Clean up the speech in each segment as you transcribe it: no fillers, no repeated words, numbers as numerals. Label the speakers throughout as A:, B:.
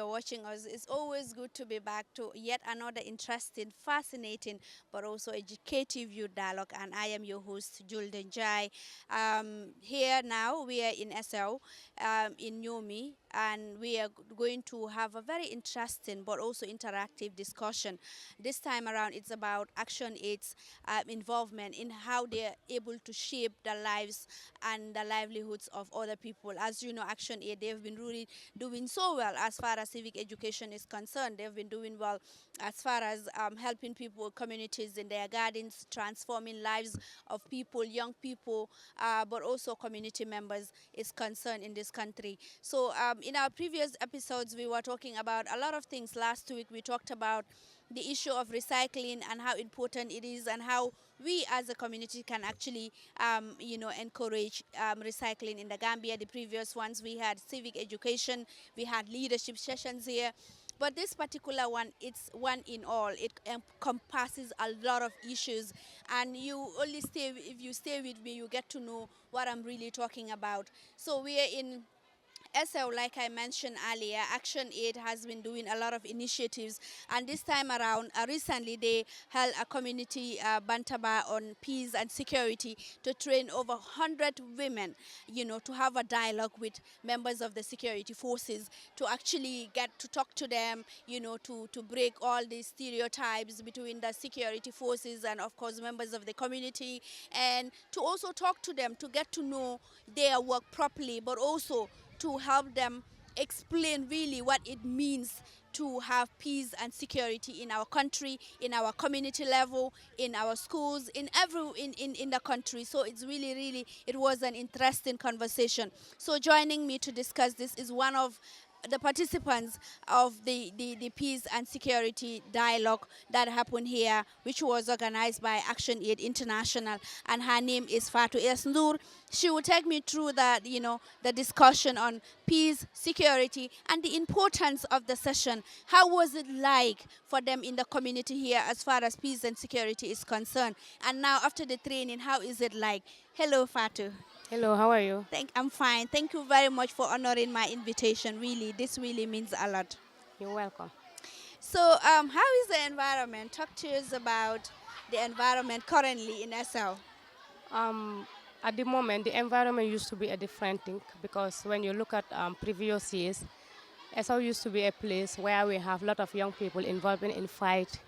A: you're watching us. It's always good to be back to yet another interesting, fascinating, but also educative youth dialogue. And I am your host, Julden Jai. Here now, we are in SL, in Nyomi, and we are going to have a very interesting but also interactive discussion. This time around, it's about Action Aid's involvement in how they're able to shape the lives and the livelihoods of other people. As you know, Action Aid, they've been really doing so well as far as civic education is concerned. They've been doing well as far as helping people, communities in their gardens, transforming lives of people, young people, but also community members is concerned in this country. So in our previous episodes, we were talking about a lot of things. Last week, we talked about the issue of recycling and how important it is and how we as a community can actually encourage recycling in the Gambia. The previous ones we had civic education, we had leadership sessions here, but this particular one, it's one in all. It encompasses a lot of issues, and you only stay if you stay with me, you get to know what I'm really talking about. So we are in SL, like I mentioned earlier, Action Aid has been doing a lot of initiatives, and this time around, recently they held a community bantaba on peace and security to train over 100 women, to have a dialogue with members of the security forces, to actually get to talk to them, to break all these stereotypes between the security forces and, of course, members of the community, and to also talk to them to get to know their work properly, but also to help them explain really what it means to have peace and security in our country, in our community level, in our schools, in the country. So it's really it was an interesting conversation. So joining me to discuss this is one of the participants of the peace and security dialogue that happened here, which was organized by Action Aid International, and her name is Fatou Esnur. She will take me through the discussion on peace, security, and the importance of the session. How was it like for them in the community here as far as peace and security is concerned? And now after the training, how is it like? Hello, Fatou.
B: Hello, how are you?
A: I'm fine. Thank you very much for honoring my invitation. Really, this really means a lot.
B: You're welcome.
A: So, how is the environment? Talk to us about the environment currently in SL.
B: Um, at the moment, the environment used to be a different thing because when you look at previous years, SL used to be a place where we have a lot of young people involved in fight.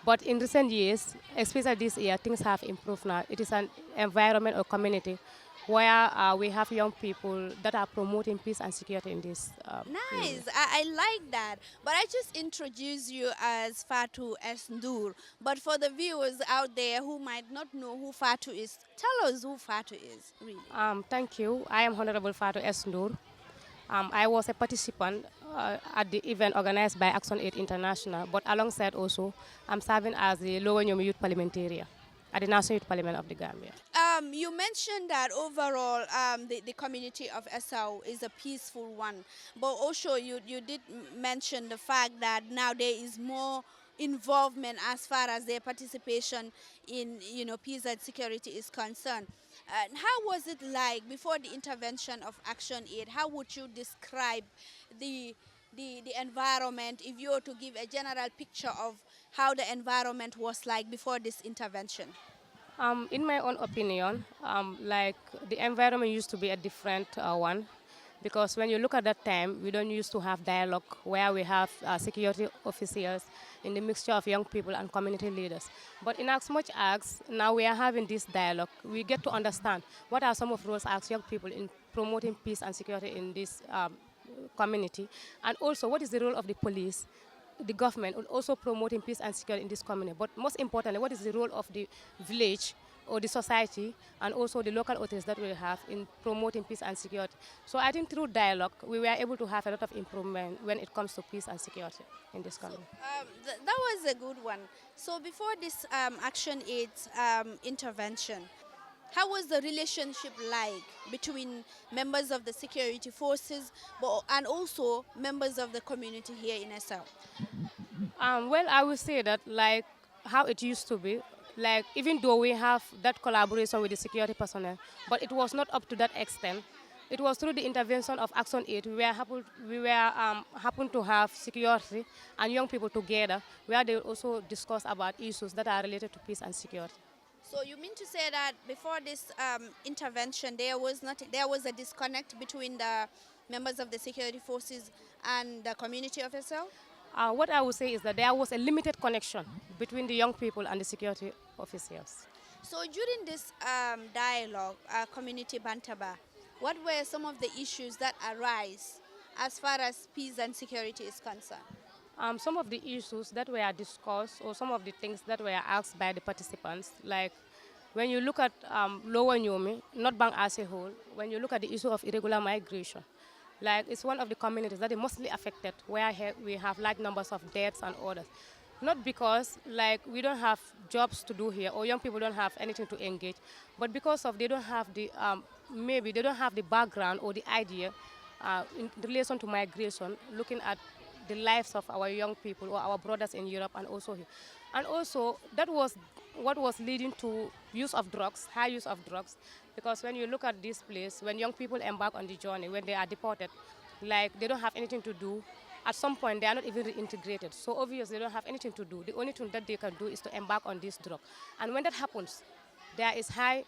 B: But in recent years, especially this year, things have improved now. It is an environment or community where we have young people that are promoting peace and security in this area.
A: Nice. I like that. But I just introduced you as Fatu S. Ndur. But for the viewers out there who might not know who Fatu is, tell us who Fatu is, really.
B: Thank you. I am Honorable Fatou S. Noor. I was a participant at the event organized by Action Aid International, but alongside also, I'm serving as the Lower Nyomi Youth Parliamentarian at the National Youth Parliament of the Gambia.
A: You mentioned that overall the community of SL is a peaceful one, but also you did mention the fact that now there is more involvement as far as their participation in peace and security is concerned. How was it like before the intervention of Action Aid? How would you describe the the environment if you were to give a general picture of how the environment was like before this intervention?
B: In my own opinion, like the environment used to be a different one because when you look at that time, we don't used to have dialogue where we have security officers in the mixture of young people and community leaders. But in as much as now we are having this dialogue, we get to understand what are some of roles as young people in promoting peace and security in this community, and also what is the role of the police, the government, and also promoting peace and security in this community. But most importantly, what is the role of the village or the society and also the local authorities that we have in promoting peace and security. So I think through dialogue, we were able to have a lot of improvement when it comes to peace and security in this
A: So
B: community.
A: that was a good one. So before this Action Aid intervention, how was the relationship like between members of the security forces and also members of the community here in SL?
B: Well, I would say that like how it used to be, like even though we have that collaboration with the security personnel, but it was not up to that extent It was through the intervention of Action Aid. We were happened to have security and young people together, where they also discuss about issues that are related to peace and security.
A: So you mean to say that before this intervention, there was a disconnect between the members of the security forces and the community officer?
B: What I would say is that there was a limited connection between the young people and the security officials.
A: So during this dialogue, community bantaba, what were some of the issues that arise as far as peace and security is concerned?
B: Some of the issues that were discussed or some of the things that were asked by the participants, like when you look at Lower Nyomi, not Bang as a whole, when you look at the issue of irregular migration, like it's one of the communities that is mostly affected where we have large numbers of deaths and others. Not because like we don't have jobs to do here or young people don't have anything to engage, but because of they don't have the, maybe they don't have the background or the idea in relation to migration, looking at the lives of our young people or our brothers in Europe and also here. And also that was what was leading to use of drugs, high use of drugs, because when you look at this place, when young people embark on the journey, when they are deported, like they don't have anything to do. At some point, they are not even reintegrated. So obviously, they don't have anything to do. The only thing that they can do is to embark on this drug. And when that happens, there is high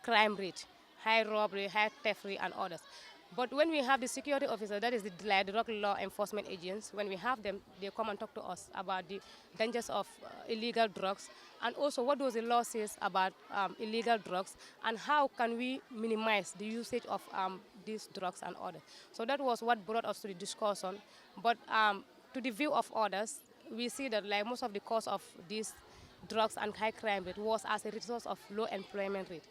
B: crime rate, high robbery, high theft rate, and others. But when we have the security officer, that is the like, drug law enforcement agents, when we have them, they come and talk to us about the dangers of illegal drugs, and also what does the law says about illegal drugs, and how can we minimize the usage of these drugs and others. So that was what brought us to the discussion. But to the view of others, we see that like most of the cause of these drugs and high crime rate was as a result of low employment rate.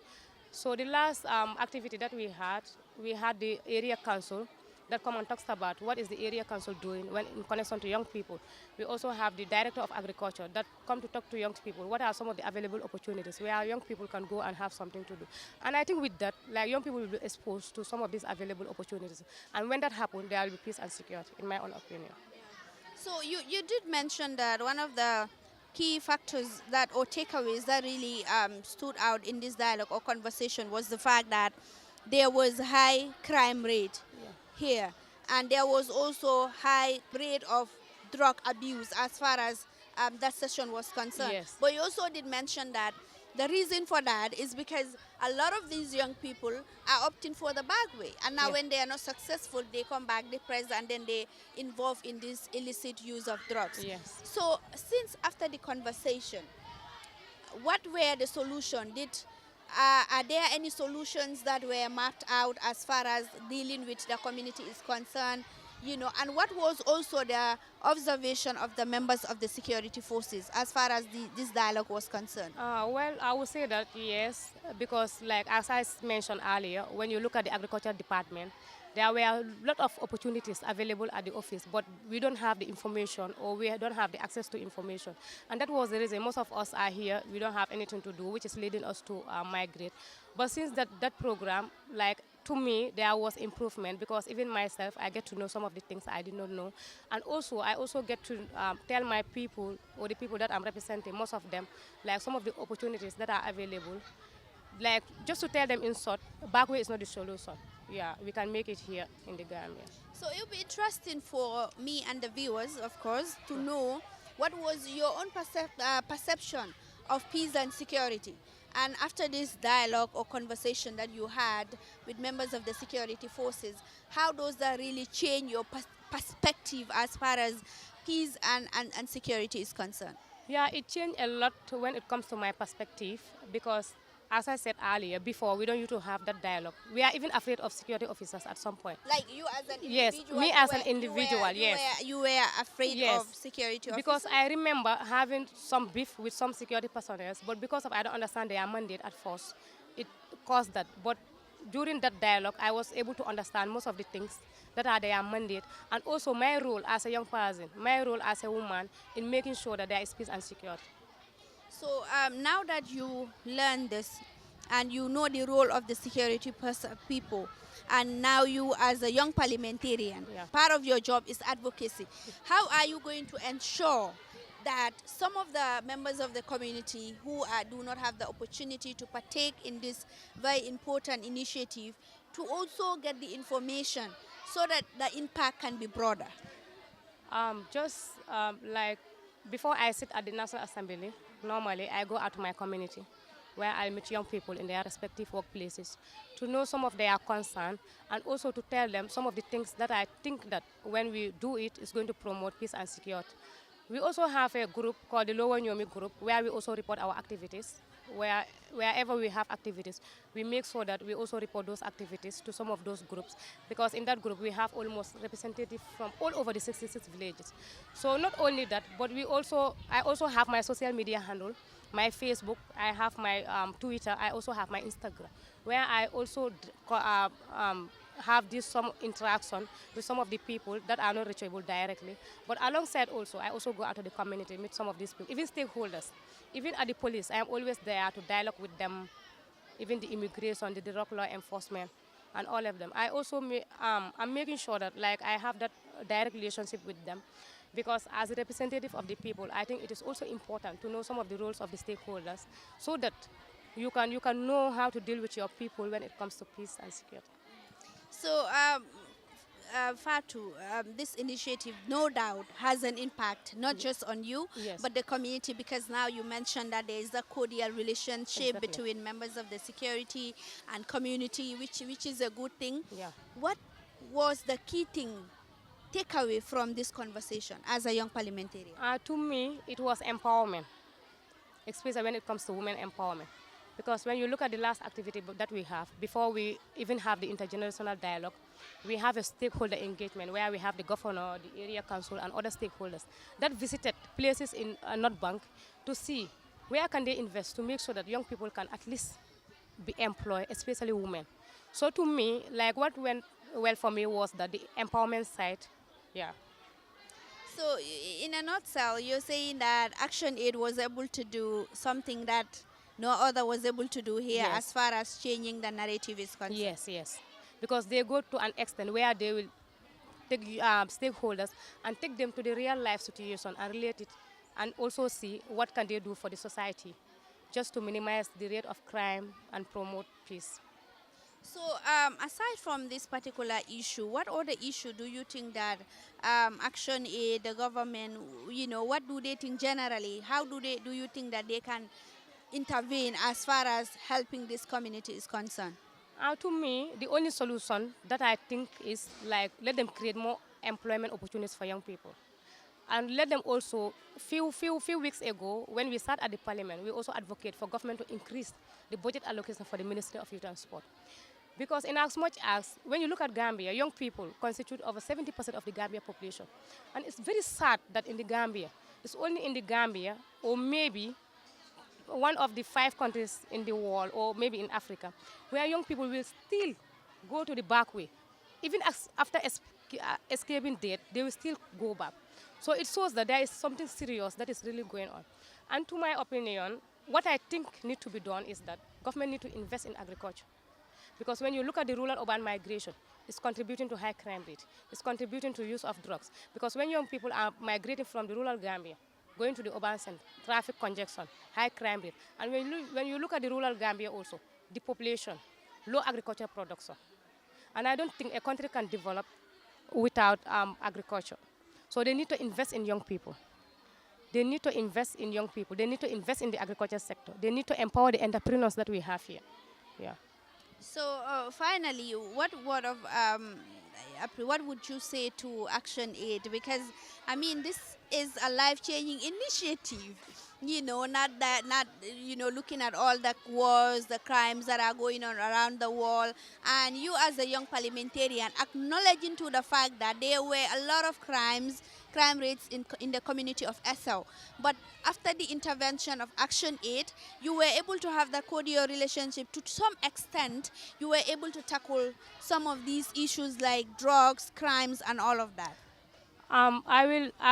B: So the last activity that we had the area council that come and talks about what is the area council doing when in connection to young people. We also have the director of agriculture that come to talk to young people. What are some of the available opportunities where young people can go and have something to do? And I think with that, like young people will be exposed to some of these available opportunities. And when that happens, there will be peace and security, in my own opinion.
A: So you did mention that one of the key factors that or takeaways that really stood out in this dialogue or conversation was the fact that there was high crime rate here, and there was also high rate of drug abuse as far as that session was concerned.
B: Yes.
A: But you also did mention that the reason for that is because a lot of these young people are opting for the back way, and now when they are not successful, they come back depressed, and then they involve in this illicit use of drugs.
B: Yes.
A: So since after the conversation, what were the solution? Are there any solutions that were mapped out as far as dealing with the community is concerned? And what was also the observation of the members of the security forces as far as this dialogue was concerned?
B: Well, I would say that yes, because like as I mentioned earlier, when you look at the agriculture department, there were a lot of opportunities available at the office, but we don't have the information or we don't have the access to information. And that was the reason most of us are here. We don't have anything to do, which is leading us to migrate. But since that program, like to me, there was improvement because even myself, I get to know some of the things I did not know. And also, I also get to tell my people or the people that I'm representing, most of them, like some of the opportunities that are available. Like just to tell them in short, back way is not the solution. Yeah, we can make it here in the Gambia.
A: So it will be interesting for me and the viewers, of course, to know what was your own perception of peace and security. And after this dialogue or conversation that you had with members of the security forces, how does that really change your perspective as far as peace and security is concerned?
B: Yeah, it changed a lot when it comes to my perspective because as I said earlier, before, we don't used to have that dialogue. We are even afraid of security officers at some point.
A: Like you as an
B: yes,
A: individual?
B: me as an individual,
A: You were afraid
B: yes.
A: of security officers?
B: Because I remember having some beef with some security personnel, but because of I don't understand their mandate at first, it caused that. But during that dialogue, I was able to understand most of the things that are their mandate, and also my role as a young person, my role as a woman in making sure that there is peace and security.
A: So now that you learn this and you know the role of the security people, and now you as a young parliamentarian, part of your job is advocacy. How are you going to ensure that some of the members of the community who do not have the opportunity to partake in this very important initiative to also get the information so that the impact can be broader?
B: Just like before I sit at the National Assembly, normally I go out to my community where I meet young people in their respective workplaces to know some of their concern and also to tell them some of the things that I think that when we do it is going to promote peace and security. We also have a group called the Lower Nyomi Group where we also report our activities. Wherever we have activities, we make sure that we also report those activities to some of those groups, because in that group we have almost representatives from all over the 66 villages. So not only that, but I also have my social media handle, my Facebook, I have my Twitter, I also have my Instagram, where I also have this some interaction with some of the people that are not reachable directly. But alongside also, I also go out to the community, meet some of these people, even stakeholders. Even at the police, I am always there to dialogue with them, even the immigration, the drug law enforcement, and all of them. I also, I'm making sure that like I have that direct relationship with them, because as a representative of the people, I think it is also important to know some of the roles of the stakeholders so that you can know how to deal with your people when it comes to peace and security.
A: So, Fatu, this initiative no doubt has an impact not just on you,
B: Yes.
A: but the community, because now you mentioned that there is a cordial relationship
B: Exactly.
A: between members of the security and community, which is a good thing.
B: Yeah.
A: What was the key thing, takeaway from this conversation as a young parliamentarian?
B: To me, it was empowerment, especially when it comes to women empowerment. Because when you look at the last activity that we have, before we even have the intergenerational dialogue, we have a stakeholder engagement where we have the governor, the area council, and other stakeholders that visited places in North Bank to see where can they invest to make sure that young people can at least be employed, especially women. So to me, like what went well for me was that the empowerment side, yeah.
A: So, in a nutshell, you're saying that Action Aid was able to do something that no other was able to do here
B: Yes.
A: as far as changing the narrative is concerned.
B: Yes, yes. Because they go to an extent where they will take stakeholders and take them to the real life situation and relate it, and also see what can they do for the society just to minimize the rate of crime and promote peace.
A: So, aside from this particular issue, what other issue do you think that Action Aid, the government, what do they think generally? How do you think that they can intervene as far as helping this community is concerned?
B: To me, the only solution that I think is like let them create more employment opportunities for young people. And let them also, few weeks ago, when we sat at the parliament, we also advocate for government to increase the budget allocation for the Ministry of Youth and Sport. Because in as much as, when you look at Gambia, young people constitute over 70% of the Gambia population. And it's very sad that in the Gambia, it's only in the Gambia, or maybe one of the 5 countries in the world, or maybe in Africa, where young people will still go to the back way. Even after escaping death, they will still go back. So it shows that there is something serious that is really going on. And to my opinion, what I think needs to be done is that government need to invest in agriculture. Because when you look at the rural-urban migration, it's contributing to high crime rate. It's contributing to use of drugs. Because when young people are migrating from the rural Gambia, going to the urban center, traffic congestion, high crime rate. And when you look at the rural Gambia also, the population, low agricultural production. And I don't think a country can develop without agriculture. So they need to invest in young people. They need to invest in young people. They need to invest in the agriculture sector. They need to empower the entrepreneurs that we have here. Yeah.
A: So, finally, what would you say to Action Aid? Because I mean, this is a life-changing initiative. Looking at all the wars, the crimes that are going on around the world, and you as a young parliamentarian acknowledging to the fact that there were a lot of crime rates in the community of Essel. But after the intervention of Action Aid, you were able to have that cordial relationship. To some extent, you were able to tackle some of these issues like drugs, crimes, and all of that.
B: I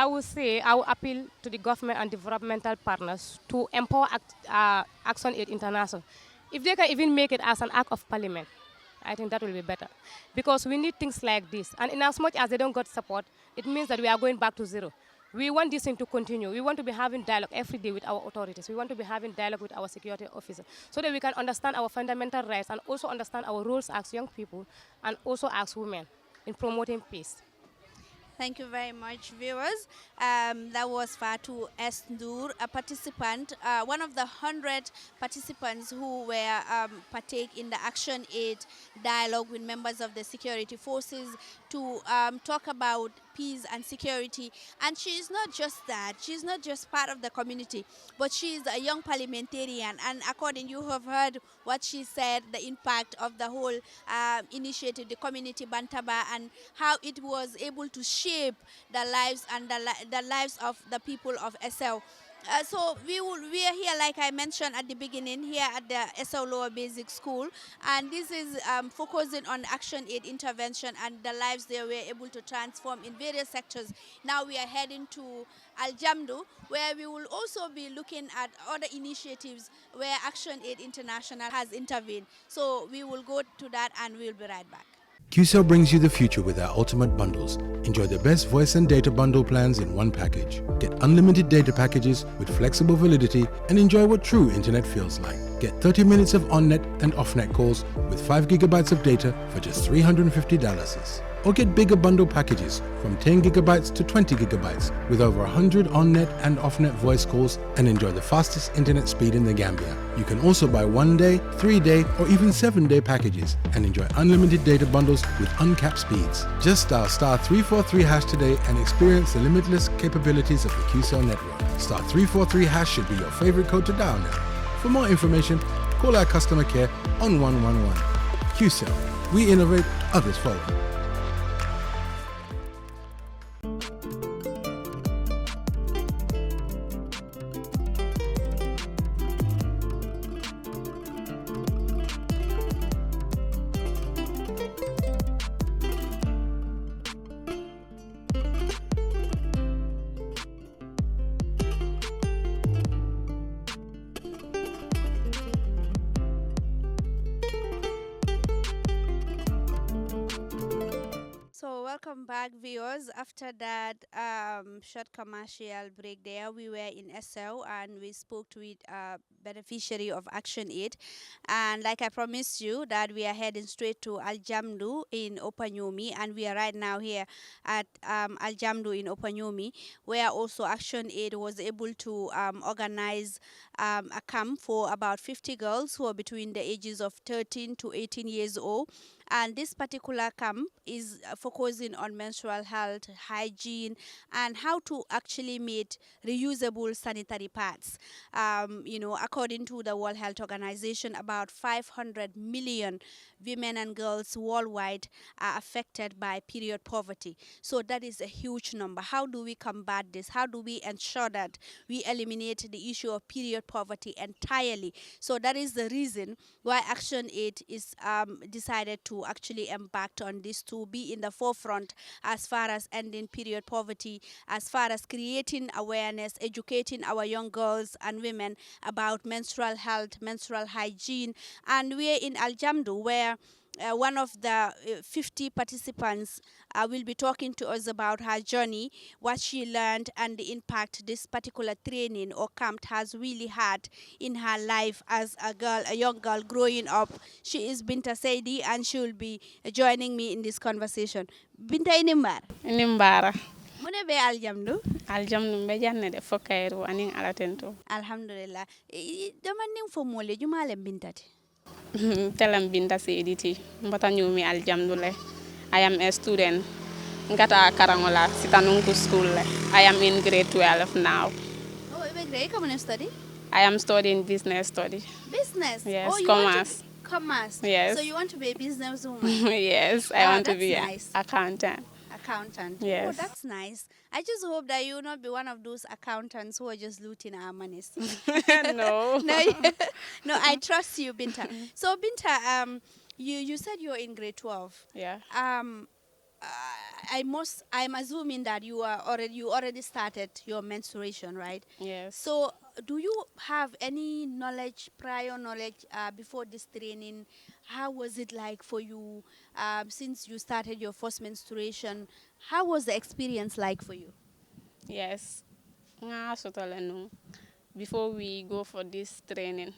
B: will appeal to the government and developmental partners to empower Action Aid International. If they can even make it as an act of parliament, I think that will be better. Because we need things like this. And in as much as they don't get support, it means that we are going back to zero. we want this thing to continue. We want to be having dialogue every day with our authorities. We want to be having dialogue with our security officers so that we can understand our fundamental rights and also understand our roles as young people and also as women in promoting peace.
A: Thank you very much, viewers. That was Fatu S. Nur, a participant, one of the 100 participants who were partake in the Action Aid dialogue with members of the security forces to talk about peace and security. And she is not just that. She is not just part of the community, but she is a young parliamentarian. And according, you have heard what she said, the impact of the whole initiative, the community Bantaba, and how it was able to shape the lives and the lives of the people of SL. So we are here, like I mentioned at the beginning, here at the SL Lower Basic School, and this is focusing on Action Aid intervention and the lives they were able to transform in various sectors. Now we are heading to Al Jamdu, where we will also be looking at other initiatives where Action Aid International has intervened. So we will go to that and we'll be right back.
C: QCell brings you the future with our ultimate bundles. Enjoy the best voice and data bundle plans in one package. Get unlimited data packages with flexible validity and enjoy what true internet feels like. Get 30 minutes of on-net and off-net calls with 5 gigabytes of data for just $350. Or get bigger bundle packages from 10 gigabytes to 20 gigabytes with over 100 on-net and off-net voice calls and enjoy the fastest internet speed in the Gambia. You can also buy 1-day, 3-day or even 7-day packages and enjoy unlimited data bundles with uncapped speeds. Just dial *343# today and experience the limitless capabilities of the QCell network. *343# should be your favorite code to dial now. For more information, call our customer care on 111. QCell. We innovate, others follow.
A: So welcome back, viewers. After that short commercial break there, we were in SL and we spoke with a beneficiary of Action Aid. And like I promised you that we are heading straight to Al Jamdu in Opanyomi, and we are right now here at Al Jamdu in Opanyomi, where also Action Aid was able to organize a camp for about 50 girls who are between the ages of 13 to 18 years old. And this particular camp is focusing on menstrual health, hygiene, and how to actually make reusable sanitary pads. According to the World Health Organization, about 500 million women and girls worldwide are affected by period poverty. So that is a huge number. How do we combat this? How do we ensure that we eliminate the issue of period poverty entirely? So that is the reason why Action Aid is decided to actually embark on this, to be in the forefront as far as ending period poverty, as far as creating awareness, educating our young girls and women about menstrual health, menstrual hygiene. And we're in Al Jamdu, where one of the 50 participants will be talking to us about her journey, what she learned, and the impact this particular training or camp has really had in her life as a girl, a young girl growing up. She is Binta Saidi, and she will be joining me in this conversation. Binta inimbar.
D: Inimbara.
A: Mune be aljamdu.
D: Aljamdu be janne de fokayru anin alatento.
A: Alhamdulillah. Damaning fo mole jumale bintati.
D: Telam Binta Saidi mbata nyumi aljamdule. I am a student. Ngata Karangola Sitanunku School. I am in grade 12 now.
A: Oh, you come and study?
D: I am studying business study.
A: Business?
D: Yes,
A: oh,
D: commerce.
A: Commerce?
D: Yes.
A: So you want to be a businesswoman?
D: Yes, I want to be
A: nice.
D: an accountant.
A: Accountant?
D: Yes.
A: Oh, that's nice. I just hope that you will not be one of those accountants who are just looting our monies.
D: No.
A: No, I trust you, Binta. So, Binta, you said you're in grade 12.
D: Yeah.
A: I'm assuming that you already started your menstruation, right?
D: Yes.
A: So do you have any prior knowledge before this training? How was it like for you since you started your first menstruation? How was the experience like for you?
D: Yes. Nga sotole no. Before we go for this training,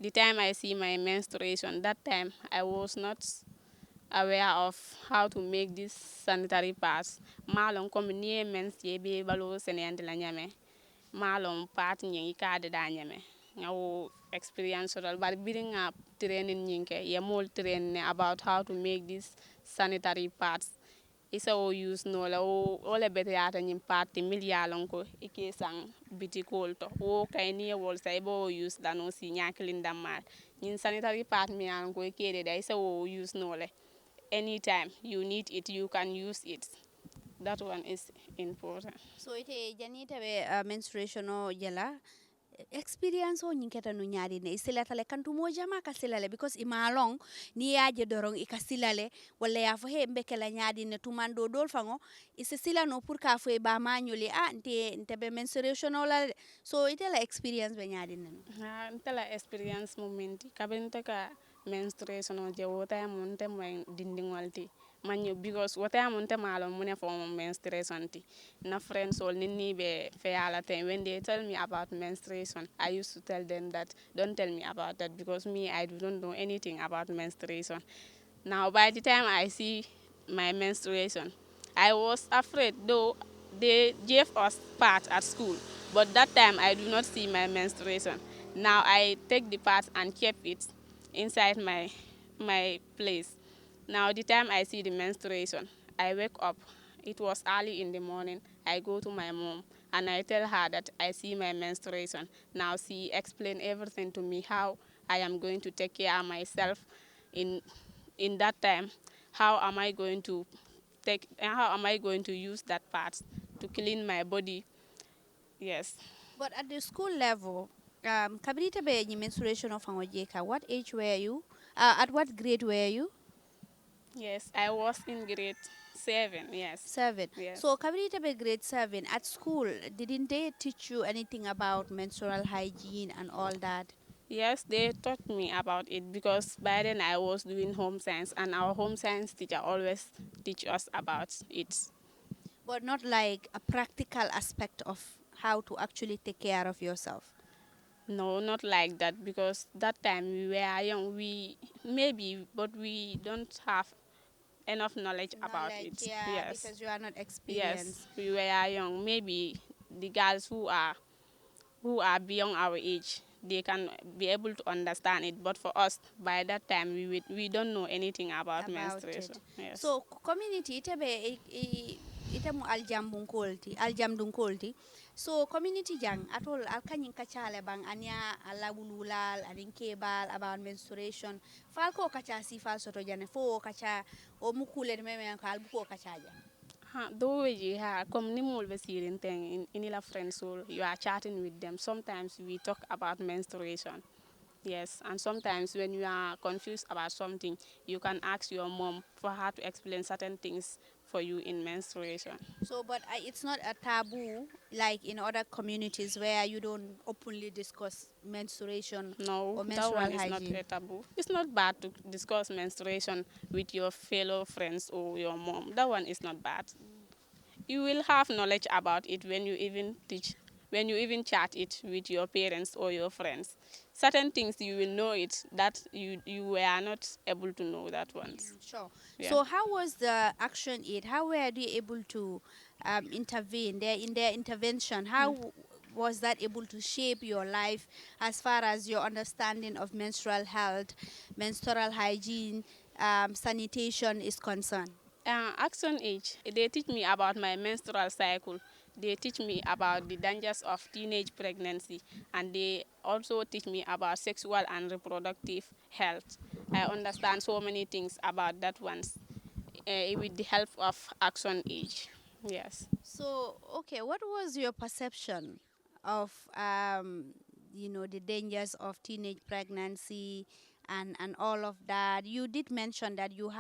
D: the time I see my menstruation, that time I was not aware of how to make this sanitary pads. Malon comme ni mens ye be balo senende la nyame. Malon pat nyi ka de da nyame. Ngawo experience total but building up training nyinke ye mol training about how to make this sanitary pads. Isa o use no la o le bete ata nyim party milyalon ko ike sang biti kolto o kay ni wol say bo use da no si nyakilin damal nyin sanitary pad mi an ko ike de isa o use no le anytime you need it you can use it. That one is important.
A: So ite janita be menstruation o jela experience o nyinketa no nyaari ne isilata le kantu mo jama ka silale because imalong ni yaje dorong ikasilale wala ya fo he mbeke la nyaadi ne tumando dol fango ise sila no pour ka fo e ba mañuli nte be menstruation o la so ite la experience be nyaadi ne
D: Ha ntela experience momenti kabente ka menstruation o je wota monte mo dindingolti manyo because wota monte malo mune for menstruation ti na friends all nini be feala ten when they tell me about menstruation I used to tell them that don't tell me about that because me I don't know anything about menstruation. Now by the time I see my menstruation I was afraid though they gave us part at school but that time I do not see my menstruation. Now I take the part and keep it inside my place. Now the time I see the menstruation, I wake up. It was early in the morning. I go to my mom and I tell her that I see my menstruation. Now she explain everything to me how I am going to take care of myself in that time. How am I going to use that part to clean my body? Yes.
A: but at the school level kabrita be nyi menstruation of angojeka what age were you at what grade were you
D: Yes, I was in grade 7. Yes.
A: 7.
D: Yes.
A: So kabrita be grade 7 at school didn't they teach you anything about menstrual hygiene and all that
D: Yes, they taught me about it because by then I was doing home science and our home science teacher always teach us about it.
A: but not like a practical aspect of how to actually take care of yourself.
D: No, not like that because that time we were young. We maybe, but we don't have enough knowledge about
A: Knowledge,
D: it.
A: yeah,
D: Yes.
A: because you are not
D: Yes,
A: experienced.
D: we were young. Maybe the girls who are beyond our age, they can be able to understand it. But for us, by that time, we don't know anything about
A: About
D: menstruation.
A: it.
D: Yes.
A: So community ite be ite mu aljambun kolti aljamdun kolti. So community jang atol alkanyin kachale bang anya alawululal anin kebal about menstruation. Fal ko kacha si fal soto jane fo kacha o mukule meme kal buko kacha ja.
D: Ha, though we have come ni mul be sirin thing in la friends so you are chatting with them. Sometimes we talk about menstruation. Yes, and sometimes when you are confused about something, you can ask your mom for her to explain certain things for you in menstruation.
A: So, but it's not a taboo like in other communities where you don't openly discuss menstruation
D: No,
A: or
D: that
A: menstrual
D: one is not
A: hygiene.
D: a taboo. It's not bad to discuss menstruation with your fellow friends or your mom. That one is not bad. You will have knowledge about it when you even chat it with your parents or your friends. Certain things you will know it that you were not able to know that once.
A: Sure.
D: Yeah.
A: So, how was the Action Aid? How were they able to intervene there in their intervention? How was that able to shape your life as far as your understanding of menstrual health, menstrual hygiene, sanitation is concerned?
D: Action age, they teach me about my menstrual cycle. They teach me about the dangers of teenage pregnancy, and they also teach me about sexual and reproductive health. I understand so many things about that ones with the help of Action Age. Yes.
A: So, okay, what was your perception of, the dangers of teenage pregnancy and all of that? You did mention that you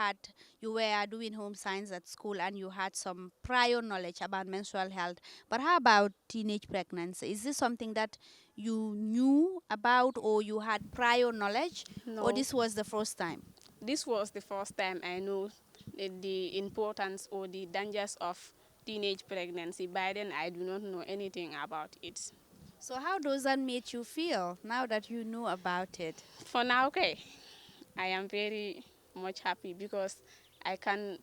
A: were doing home science at school and you had some prior knowledge about menstrual health. But how about teenage pregnancy? Is this something that you knew about or you had prior knowledge, or
D: No,
A: this was the first time?
D: this was the first time I knew the importance or the dangers of teenage pregnancy. By then, I do not know anything about it.
A: So how does that make you feel now that you know about it?
D: For now, okay, I am very much happy because I can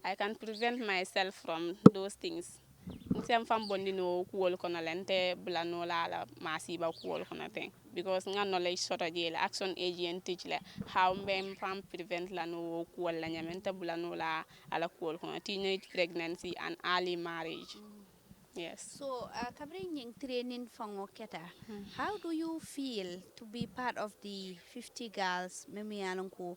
D: I can prevent myself from those things. Nsem fam bondi no kuol kono lente blano la masiba kuol kono thing because nga knowledge sort of jail action agent teach la how mbem fam prevent la no kuol la nyamente blano la ala kuol kono teenage pregnancy and early marriage. Yes.
A: So, kabring training fango keta. How do you feel to be part of the 50 girls? Mimi alonko,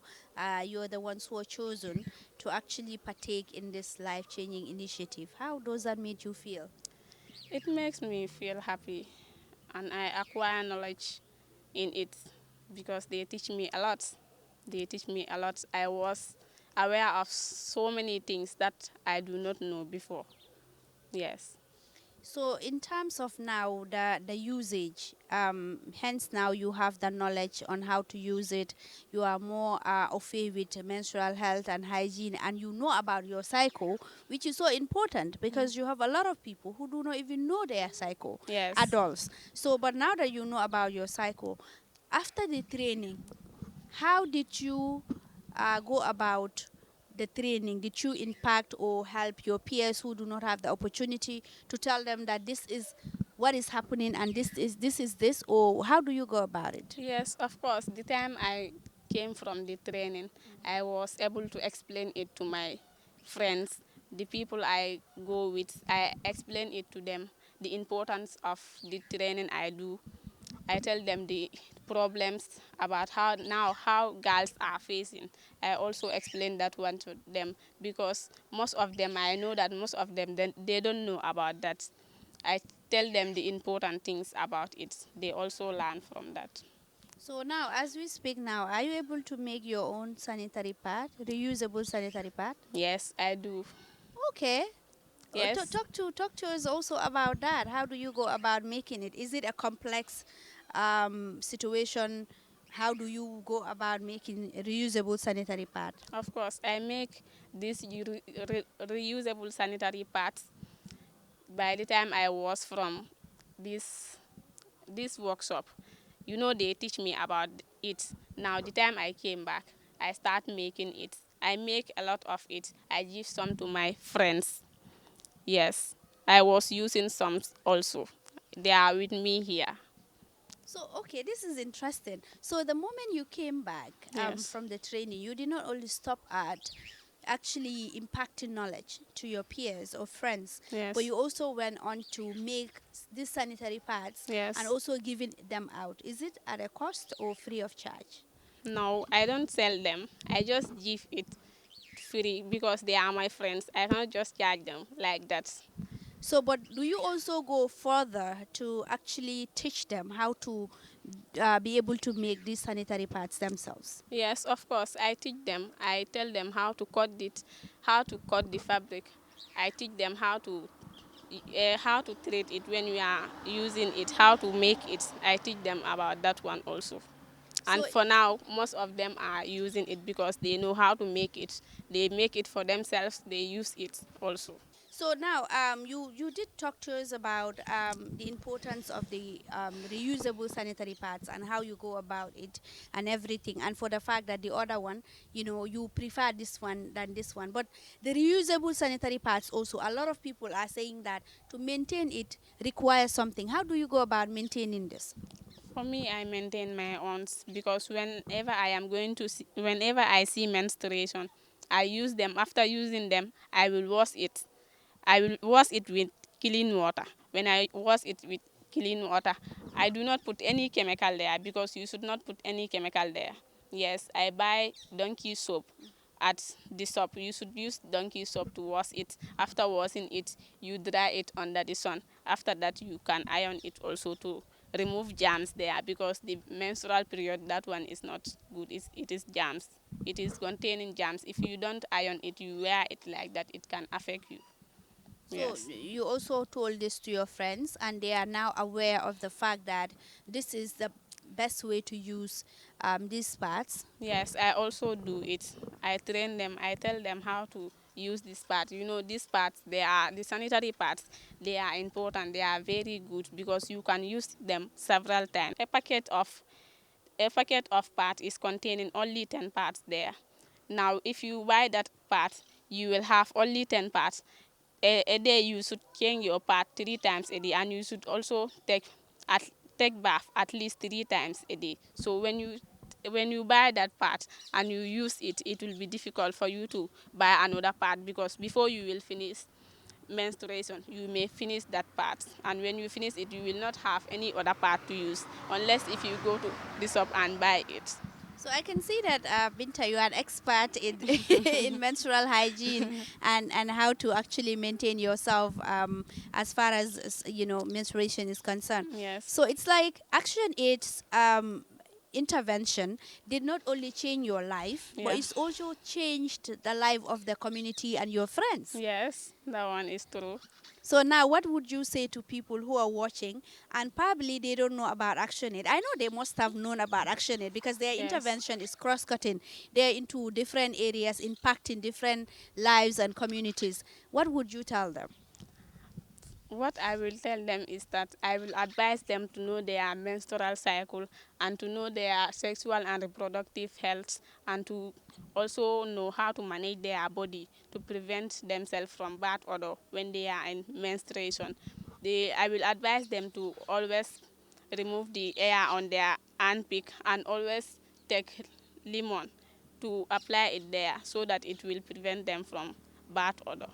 A: you're the ones who are chosen to actually partake in this life-changing initiative. How does that make you feel?
D: It makes me feel happy and I acquire knowledge in it because they teach me a lot. They teach me a lot. I was aware of so many things that I do not know before. Yes.
A: So, in terms of now the usage, hence now you have the knowledge on how to use it. You are more au fait with menstrual health and hygiene, and you know about your cycle, which is so important because you have a lot of people who do not even know their cycle,
D: Yes.
A: adults. So, but now that you know about your cycle, after the training, how did you go about the training? Did you impact or help your peers who do not have the opportunity to tell them that this is what is happening and this, or how do you go about it?
D: Yes, of course. The time I came from the training, I was able to explain it to my friends, the people I go with. I explain it to them, the importance of the training I do. I tell them the problems about how girls are facing. I also explain that one to them because most of them, I know that most of them, they don't know about that. I tell them the important things about it. They also learn from that.
A: So now, as we speak now, are you able to make your own sanitary pad, reusable sanitary pad?
D: Yes, I do.
A: Okay.
D: Yes.
A: Talk to us also about that. How do you go about making it? Is it a complex situation? How do you go about making a reusable sanitary pad?
D: Of course, I make these reusable sanitary pads. By the time I was from this this workshop, you know, they teach me about it. Now the time I came back, I start making it. I make a lot of it. I give some to my friends. Yes, I was using some also. They are with me here.
A: So, okay, this is interesting. So, the moment you came back
D: Yes.
A: from the training, you did not only stop at actually impacting knowledge to your peers or friends,
D: Yes.
A: but you also went on to make these sanitary pads
D: Yes.
A: and also giving them out. Is it at a cost or free of charge?
D: No, I don't sell them. I just give it free because they are my friends. I cannot just charge them like that.
A: So, but do you also go further to actually teach them how to be able to make these sanitary pads themselves?
D: Yes, of course. I teach them. I tell them how to cut the fabric. I teach them how to treat it when we are using it, how to make it. I teach them about that one also.
A: So,
D: And for now, most of them are using it because they know how to make it. They make it for themselves. They use it also.
A: So now, you did talk to us about the importance of the reusable sanitary pads and how you go about it and everything, and for the fact that the other one, you prefer this one than this one. But the reusable sanitary pads also, a lot of people are saying that to maintain it requires something. How do you go about maintaining this?
D: For me, I maintain my own because whenever I see menstruation, I use them. After using them, I will wash it. I will wash it with clean water. When I wash it with clean water, I do not put any chemical there because you should not put any chemical there. Yes, I buy donkey soap at the shop. You should use donkey soap to wash it. After washing it, you dry it under the sun. After that, you can iron it also to remove germs there because the menstrual period, that one is not good. It is germs. It is containing germs. If you don't iron it, you wear it like that, it can affect you.
A: So
D: Yes.
A: you also told this to your friends, and they are now aware of the fact that this is the best way to use these pads.
D: Yes, I also do it. I train them. I tell them how to use this part. You know, these parts, they are the sanitary parts, they are important, they are very good because you can use them several times. A packet of parts is containing only 10 parts there. Now if you buy that part, you will have only 10 parts. A day you should change your part 3 times a day, and you should also take bath at least 3 times a day. So when you buy that part and you use it, it will be difficult for you to buy another part, because before you will finish menstruation, you may finish that part, and when you finish it, you will not have any other part to use unless if you go to the shop and buy it.
A: So I can see that, Binta, you are an expert in in menstrual hygiene and how to actually maintain yourself as far as menstruation is concerned.
D: Yes.
A: So it's like Action Aid's intervention did not only change your life, but
D: Yeah.
A: it's also changed the life of the community and your friends.
D: Yes, that one is true.
A: So now, what would you say to people who are watching and probably they don't know about ActionAid? I know they must have known about ActionAid because their
D: Yes.
A: intervention is cross-cutting. They're into different areas, impacting different lives and communities. What would you tell them?
D: What I will tell them is that I will advise them to know their menstrual cycle and to know their sexual and reproductive health, and to also know how to manage their body to prevent themselves from bad odor when they are in menstruation. I will advise them to always remove the air on their armpit and always take lemon to apply it there so that it will prevent them from bad odor.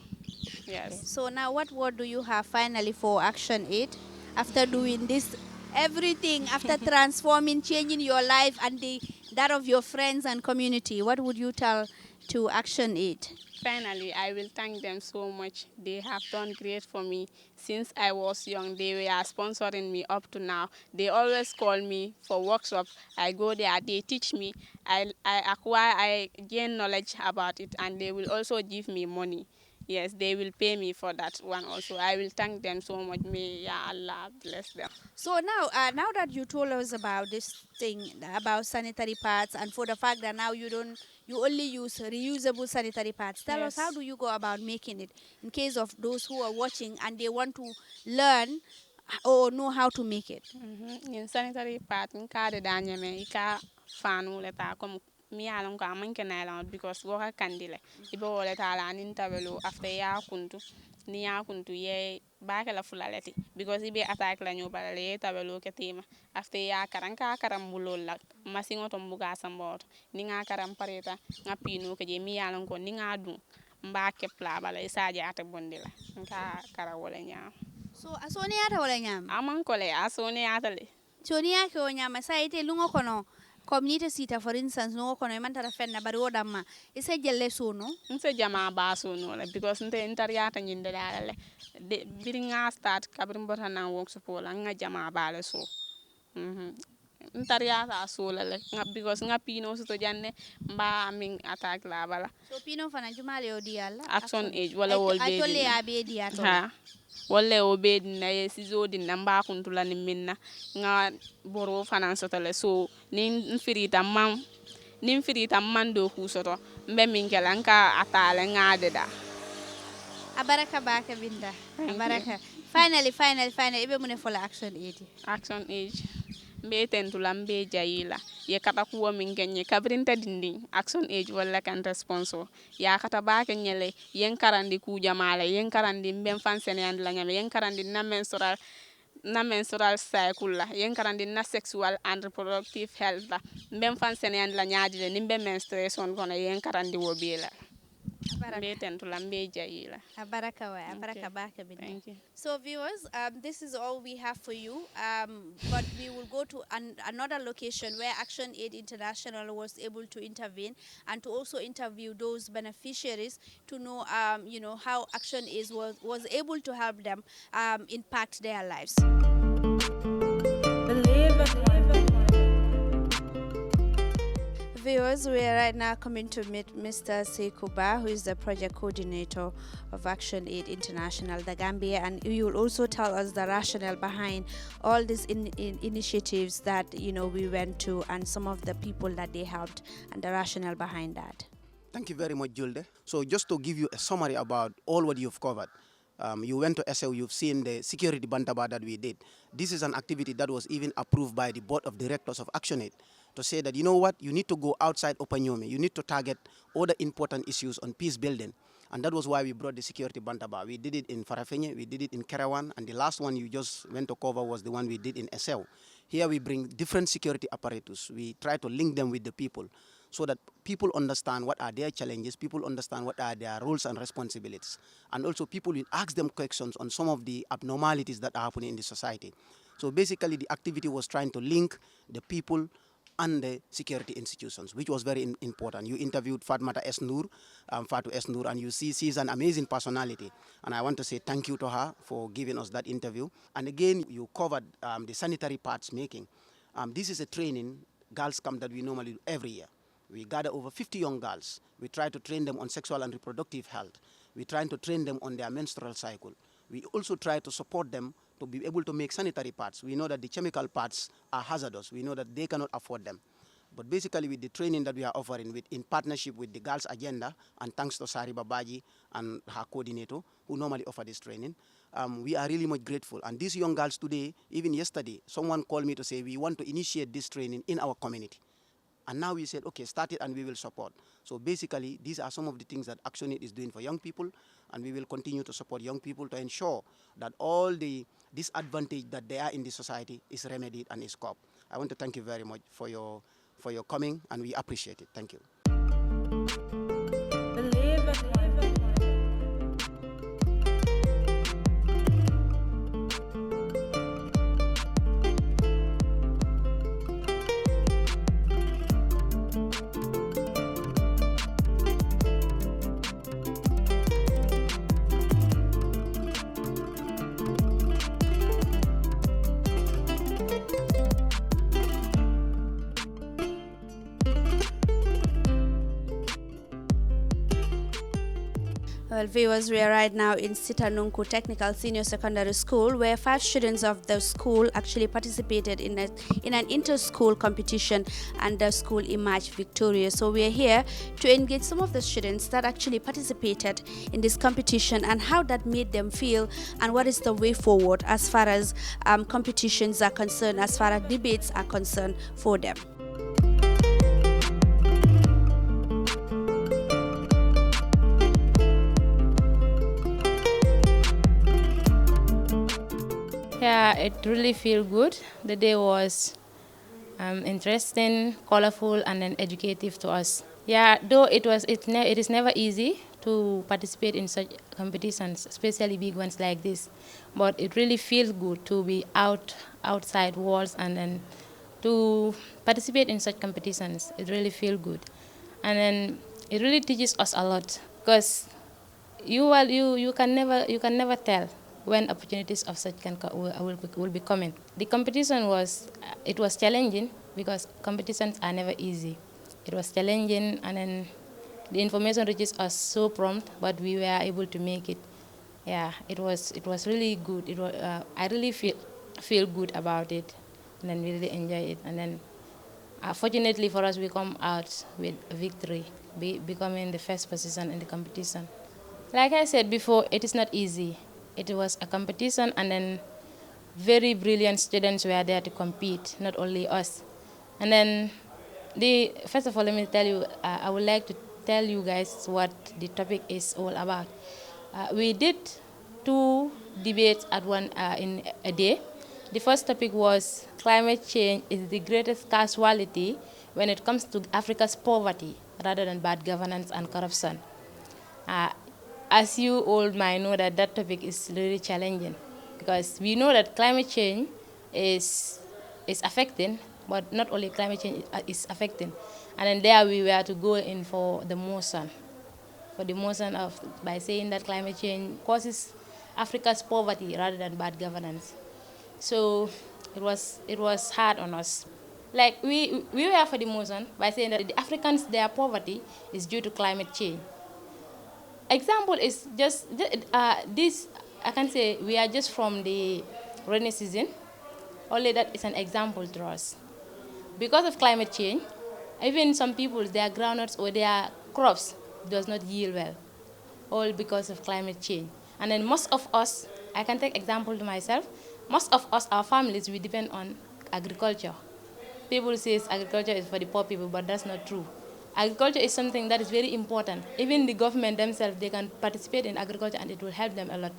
D: Yes.
A: So now, what word do you have finally for ActionAid after doing this everything, after transforming, changing your life and that of your friends and community? What would you tell to ActionAid?
D: Finally, I will thank them so much. They have done great for me. Since I was young, they were sponsoring me up to now. They always call me for workshop. I go there, they teach me. I gain knowledge about it, and they will also give me money. Yes, they will pay me for that one also. I will thank them so much. May Ya Allah bless them.
A: So now that you told us about this thing about sanitary pads, and for the fact that now you only use reusable sanitary pads, tell us,
D: Yes.
A: how do you go about making it in case of those who are watching and they want to learn or know how to make it?
D: In sanitary part, in ka de danyame, ika fanu leta comme mi alon ko amanke na la because woka kandile. Ibo wole tala nin tabelo after ya kuntu. Ni ya kuntu ye bake la fulaleti because ibe attack la nyobala le tabelo ke tema. After ya karanka karambulol la masingo tombuga sambot. Ni nga karam pareta nga pino ke je mi alon ko ni nga dun mba kepla bala isa jaate bondila. Nka karawole nya.
A: So asoni ata wala nyama.
D: Amankole asone atale.
A: Soni yake o nyama sa ite lungo kono community sita, for instance, lungo kono imantara fenna bari wodamma ise jelle sono.
D: Nse jama baso no le because nte intariata nyinde dale de biringa start kabrin bota na workshop wala nga jama bale so intariata so le nga because nga pino so to janne mba min attack la bala
A: So pino fana jumale o diala.
D: Action Age wala wol be
A: Atole abe diato.
D: ha wala o be na ye sizo din na mba kuntula ni minna nga boro fana so tele so nin firita man do ku soto mbe min kala nka atale nga deda.
A: Abaraka baka binda.
D: Thank
A: Abaraka. Finally, ibe mune fola ActionAid.
D: Action Age mbe tentula mbe jayila ye kata kuwa min kenye kabrinta dinding Action Age wala kanta sponsor ya kata bake nyele yen karandi ku jamala yen karandi mbe fansene and la nyame yen karandi na menstrual cycle la yen karandi na sexual and reproductive health la mbe fansene and la nyaadi le nimbe menstruation kono yen karandi wobila mbe tentula mbe jayila.
A: Abaraka wa, abaraka
D: Okay.
A: baka binda.
D: Thank you.
A: So viewers, this is all we have for you. But we will go to another location where ActionAid International was able to intervene and to also interview those beneficiaries to know, how ActionAid was able to help them impact their lives. Viewers, we are right now coming to meet Mr. Sekuba, who is the project coordinator of ActionAid International, the Gambia, and he will also tell us the rationale behind all these initiatives that we went to and some of the people that they helped and the rationale behind that.
E: Thank you very much, Julde. So just to give you a summary about all what you've covered, you went to SL, you've seen the security bantaba that we did. This is an activity that was even approved by the board of directors of ActionAid to say that, you know what, you need to go outside Opanyome, you need to target all the important issues on peace building. And that was why we brought the security bantaba. We did it in Farafenye, we did it in Kerawan, and the last one you just went to cover was the one we did in SL. Here we bring different security apparatus. We try to link them with the people, so that people understand what are their challenges, people understand what are their roles and responsibilities. And also people will ask them questions on some of the abnormalities that are happening in the society. So basically the activity was trying to link the people and the security institutions, which was very important. You interviewed Fatmata S. Noor, Fatou S. Noor, and you see she's an amazing personality. And I want to say thank you to her for giving us that interview. And again, you covered the sanitary parts making. This is a training, girls camp that we normally do every year. We gather over 50 young girls. We try to train them on sexual and reproductive health. We try to train them on their menstrual cycle. We also try to support them to be able to make sanitary pads. We know that the chemical pads are hazardous. We know that they cannot afford them. But basically with the training that we are offering in partnership with the Girls Agenda, and thanks to Sari Babaji and her coordinator, who normally offer this training, we are really much grateful. And these young girls today, even yesterday, someone called me to say, we want to initiate this training in our community. And now we said, okay, start it and we will support. So basically, these are some of the things that ActionAid is doing for young people, and we will continue to support young people to ensure that all the disadvantage that they are in the society is remedied and is coped. I want to thank you very much for your coming, and we appreciate it. Thank you.
A: Well, viewers, we are right now in Sitanunku Technical Senior Secondary School, where 5 students of the school actually participated in an inter-school competition, and the school emerged victorious. So we are here to engage some of the students that actually participated in this competition and how that made them feel, and what is the way forward as far as competitions are concerned, as far as debates are concerned for them.
F: Yeah, it really feels good. The day was interesting, colorful, and then educative to us. Yeah, though it is never easy to participate in such competitions, especially big ones like this. But it really feels good to be outside walls and then to participate in such competitions. It really feels good, and then it really teaches us a lot, because you can never tell when opportunities of such will be coming. The competition was challenging, because competitions are never easy. It was challenging, and then the information reaches us so prompt, but we were able to make it. Yeah, it was really good. I really feel good about it, and then we really enjoy it. And then fortunately for us, we come out with a victory, becoming the first position in the competition. Like I said before, it is not easy. It was a competition, and then very brilliant students were there to compete, not only us. And then, first of all, let me tell you, I would like to tell you guys what the topic is all about. We did 2 debates in a day. The first topic was climate change is the greatest casualty when it comes to Africa's poverty, rather than bad governance and corruption. As you all might know, that topic is really challenging, because we know that climate change is affecting, but not only climate change is affecting. And then there we were to go in for the motion by saying that climate change causes Africa's poverty rather than bad governance. So it was hard on us. Like we were for the motion by saying that the Africans, their poverty is due to climate change. Example is just this. I can say we are just from the rainy season. Only that is an example to us. Because of climate change, even some people, their groundnuts or their crops does not yield well, all because of climate change. And then most of us, I can take example to myself, most of us, our families, we depend on agriculture. People say agriculture is for the poor people, but that's not true. Agriculture is something that is very important. Even the government themselves, they can participate in agriculture and it will help them a lot.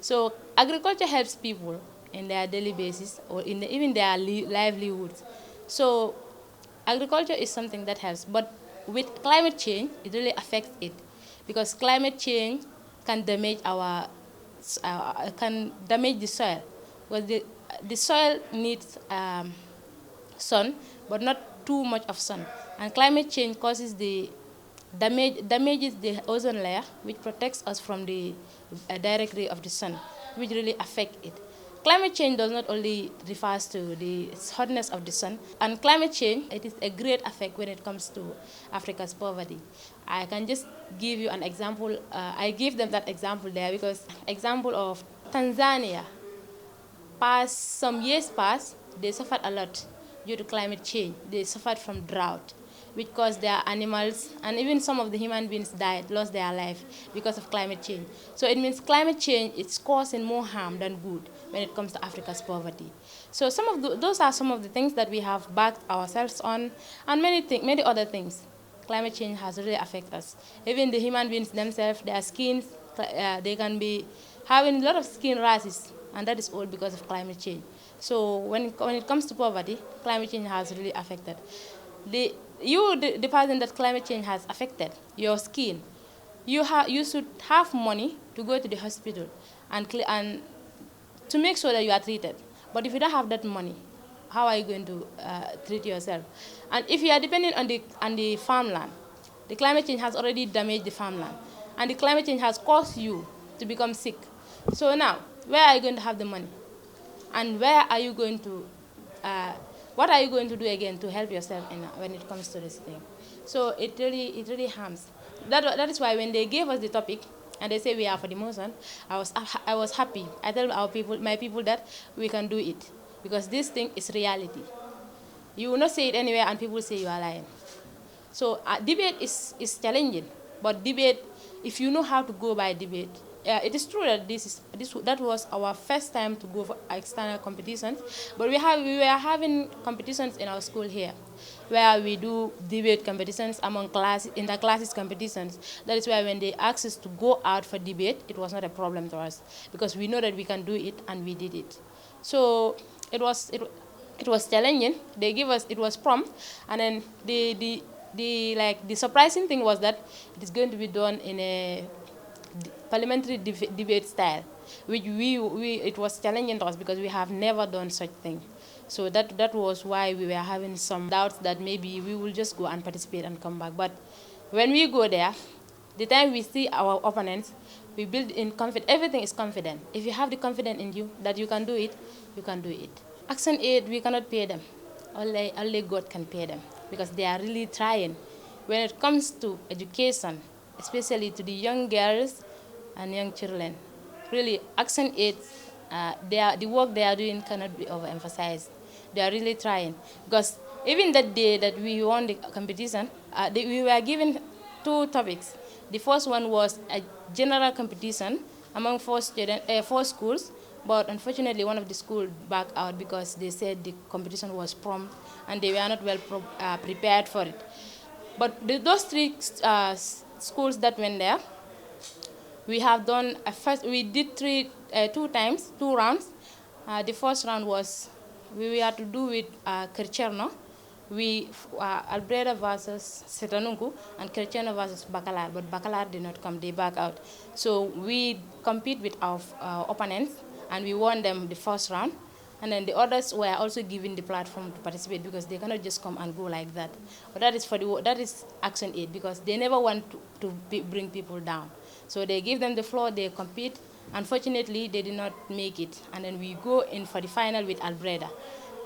F: So agriculture helps people in their daily basis or in even their livelihoods. So agriculture is something that helps, but with climate change, it really affects it because climate change can damage can damage the soil because the soil needs sun, but not too much of sun. And climate change causes damages the ozone layer, which protects us from the direct ray of the sun, which really affect it. Climate change does not only refers to the hotness of the sun, and climate change, it is a great effect when it comes to Africa's poverty. I can just give you an example. I give them that example there because example of Tanzania, some years past, they suffered a lot due to climate change. They suffered from drought, which caused their animals, and even some of the human beings died, lost their life because of climate change. So it means climate change is causing more harm than good when it comes to Africa's poverty. So those are some of the things that we have backed ourselves on, and many other things. Climate change has really affected us. Even the human beings themselves, their skins, they can be having a lot of skin rashes, and that is all because of climate change. So when it comes to poverty, climate change has really affected. The person that climate change has affected, your skin, you should have money to go to the hospital and to make sure that you are treated. But if you don't have that money, how are you going to treat yourself? And if you are dependent on the farmland, the climate change has already damaged the farmland, and the climate change has caused you to become sick. So now, where are you going to have the money? And where are you going to what are you going to do again to help yourself when it comes to this thing? So it really harms. That is why when they gave us the topic and they say we are for the motion, I was happy. I tell my people that we can do it because this thing is reality. You will not say it anywhere and people say you are lying. So debate is challenging, but debate, if you know how to go by debate, it is true that that was our first time to go for external competitions, but we were having competitions in our school here, where we do debate competitions among inter-classes competitions. That is why when they asked us to go out for debate, it was not a problem to us because we know that we can do it and we did it. So it was challenging. They give us, it was prompt, and then the surprising thing was that it is going to be done in a parliamentary debate style, which it was challenging to us because we have never done such thing. So that was why we were having some doubts that maybe we will just go and participate and come back. But when we go there, the time we see our opponents, we build in confidence. Everything is confident. If you have the confidence in you that you can do it, you can do it. Action Aid, we cannot pay them. Only God can pay them because they are really trying. When it comes to education, especially to the young girls and young children, really, Action Aid, the work they are doing cannot be overemphasized. They are really trying because even that day that we won the competition, we were given 2 topics. The first one was a general competition among 4 schools, but unfortunately one of the schools backed out because they said the competition was prompt and they were not well prepared for it. But those 3 schools that went there, we have done we did 2 rounds. The first round was we had to do with Kercherno. Albreda versus Setanunku and Kercherno versus Bacalar, but Bacalar did not come, they back out. So we compete with our opponents and we won them the first round. And then the others were also given the platform to participate because they cannot just come and go like that. But that is Action Aid because they never want to bring people down. So they give them the floor, they compete. Unfortunately, they did not make it. And then we go in for the final with Albreda.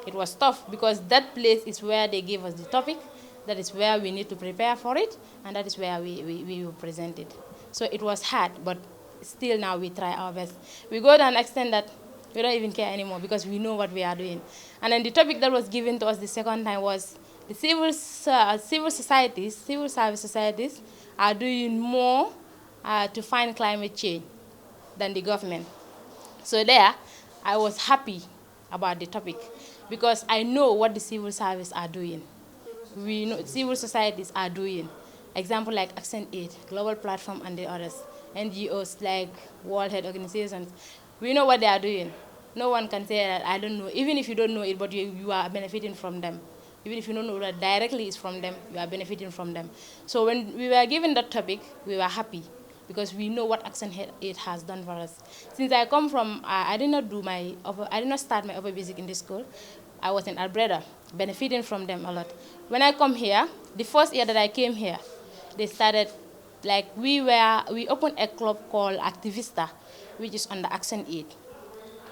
F: It was tough because that place is where they gave us the topic. That is where we need to prepare for it. And that is where we will present it. So it was hard, but still now we try our best. We go to an extent that we don't even care anymore because we know what we are doing. And then the topic that was given to us the second time was the civil service societies are doing more to find climate change than the government. So there, I was happy about the topic because I know what the civil service are doing. We know civil societies are doing. Example like Accent Aid, Global Platform, and the others. NGOs like World Health Organizations. We know what they are doing. No one can say that I don't know. Even if you don't know it, but you are benefiting from them. Even if you don't know that directly it's from them, you are benefiting from them. So when we were given that topic, we were happy because we know what Accent Aid has done for us. Since I come from, I did not start my upper basic in this school. I was in Albreda, benefiting from them a lot. When I come here, the first year that I came here, they started, like we opened a club called Activista, which is under Accent Aid.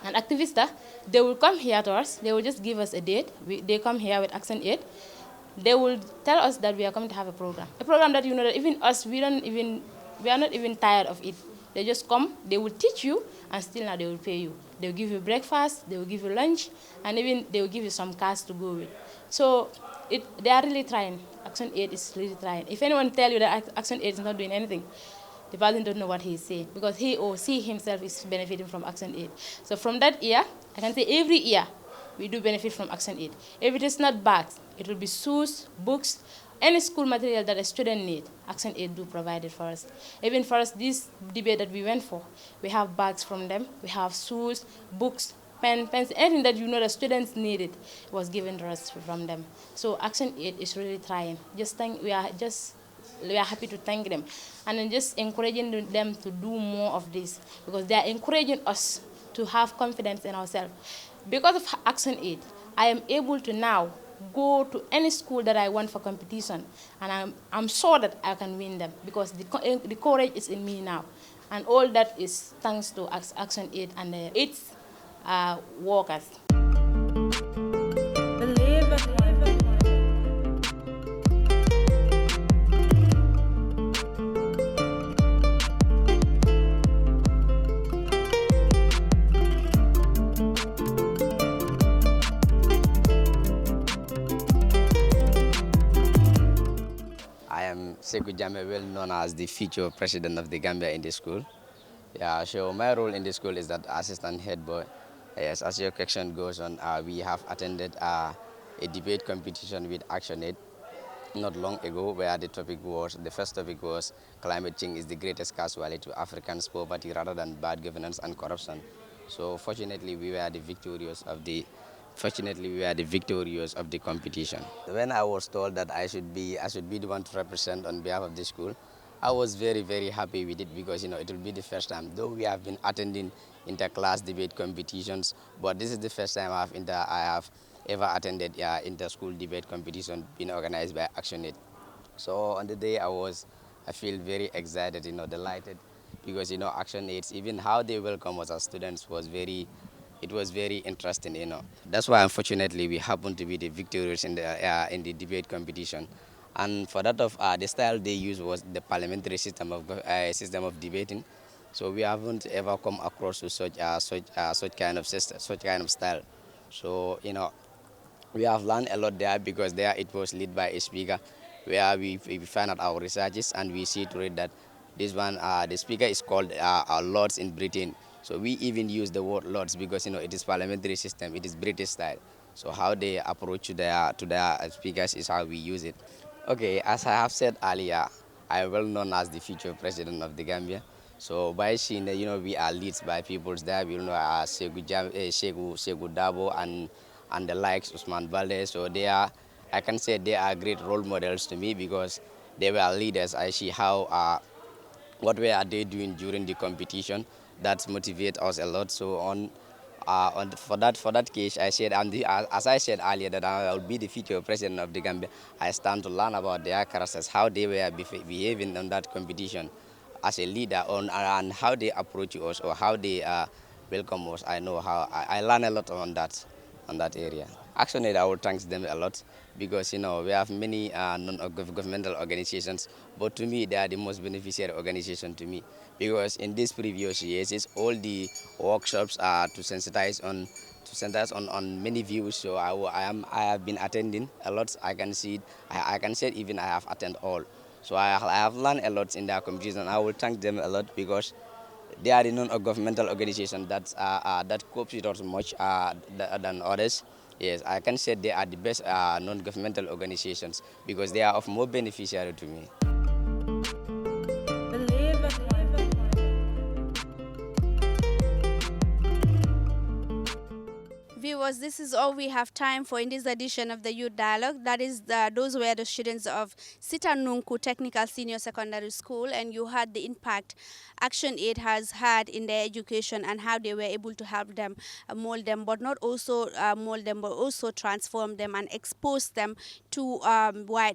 F: And Activista, they will come here to us, they will just give us a date. They come here with Accent Aid. They will tell us that we are coming to have a program. A program that you know that even us, we are not even tired of it. They just come, they will teach you, and still now they will pay you. They will give you breakfast, they will give you lunch, and even they will give you some cars to go with. So they are really trying. Accent Aid is really trying. If anyone tell you that Accent Aid is not doing anything, the person don't know what he is saying because he or she himself is benefiting from Accent Aid. So from that year, I can say every year we do benefit from Accent Aid. If it is not bags, it will be shoes, books, any school material that a student need, Accent Aid do provide it for us. Even for us, this debate that we went for, we have bags from them, we have shoes, books, pens, anything that you know the students needed was given to us from them. So Accent Aid is really trying. We are happy to thank them and then just encouraging them to do more of this because they are encouraging us to have confidence in ourselves. Because of Accent Aid, I am able to now go to any school that I want for competition and I'm sure that I can win them because the courage is in me now. And all that is thanks to Accent Aid and its workers.
G: Sekou Jammeh, well known as the future president of the Gambia in the school. Yeah, so my role in the school is that assistant head boy. Yes, as your question goes on, we have attended a debate competition with ActionAid not long ago where the first topic was climate change is the greatest casualty to Africans' poverty rather than bad governance and corruption. So fortunately we were the victorious of the competition. When I was told that I should be the one to represent on behalf of the school, I was very, very happy with it because it will be the first time. Though we have been attending inter-class debate competitions, but this is the first time I have ever attended inter-school debate competition being organized by ActionAid. So on the day I feel very excited, delighted because ActionAid, even how they welcome us as students it was very interesting, That's why, unfortunately, we happened to be the victorious in the debate competition. And for that the style they used was the parliamentary system of debating. So we haven't ever come across to such kind of style. So we have learned a lot there because there it was led by a speaker, where we find out our researches and we see to it that this one the speaker is called Lords in Britain. So we even use the word Lords because it is parliamentary system, it is British style. So how they approach to their speakers is how we use it. Okay, as I have said earlier, I am well known as the future president of the Gambia. So by seeing that we are leads by peoples there, we know Sekou Dabo and the likes Usman Balde. So I can say they are great role models to me because they were leaders. I see how what were they doing during the competition. That motivates us a lot. So for that case, I said, as I said earlier, that I will be the future president of the Gambia. I stand to learn about their characters, how they were behaving on that competition as a leader, and how they approach us or how they welcome us. I know how I learn a lot on that area. ActionAid, I would thank them a lot because we have many non-governmental organizations, but to me they are the most beneficiary organization to me because in these previous years it's all the workshops to sensitize on many views. So I have been attending a lot. I can see even I have attended all. So I have learned a lot in their communities, and I will thank them a lot because they are the non-governmental organization that copes with us much than others. Yes, I can say they are the best non-governmental organizations because they are of more beneficiary to me.
A: Viewers, this is all we have time for in this edition of the Youth Dialogue. That is, those were the students of Sitanunku Technical Senior Secondary School, and you heard the impact Action Aid has had in their education and how they were able to help them mold them, but not also mold them, but also transform them and expose them to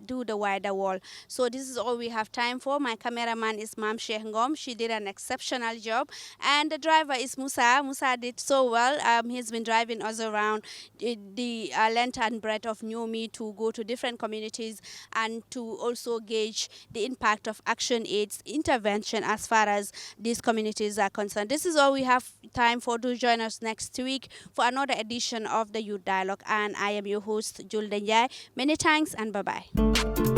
A: do the wider world. So this is all we have time for. My cameraman is Mam Sheikh Ngom. She did an exceptional job, and the driver is Musa. Musa did so well. He's been driving us around the length and breadth of Nyomi to go to different communities and to also gauge the impact of Action Aid's intervention as far as these communities are concerned. This is all we have time for. Do join us next week for another edition of the Youth Dialogue, and I am your host, Julden Jai. Many thanks and bye-bye.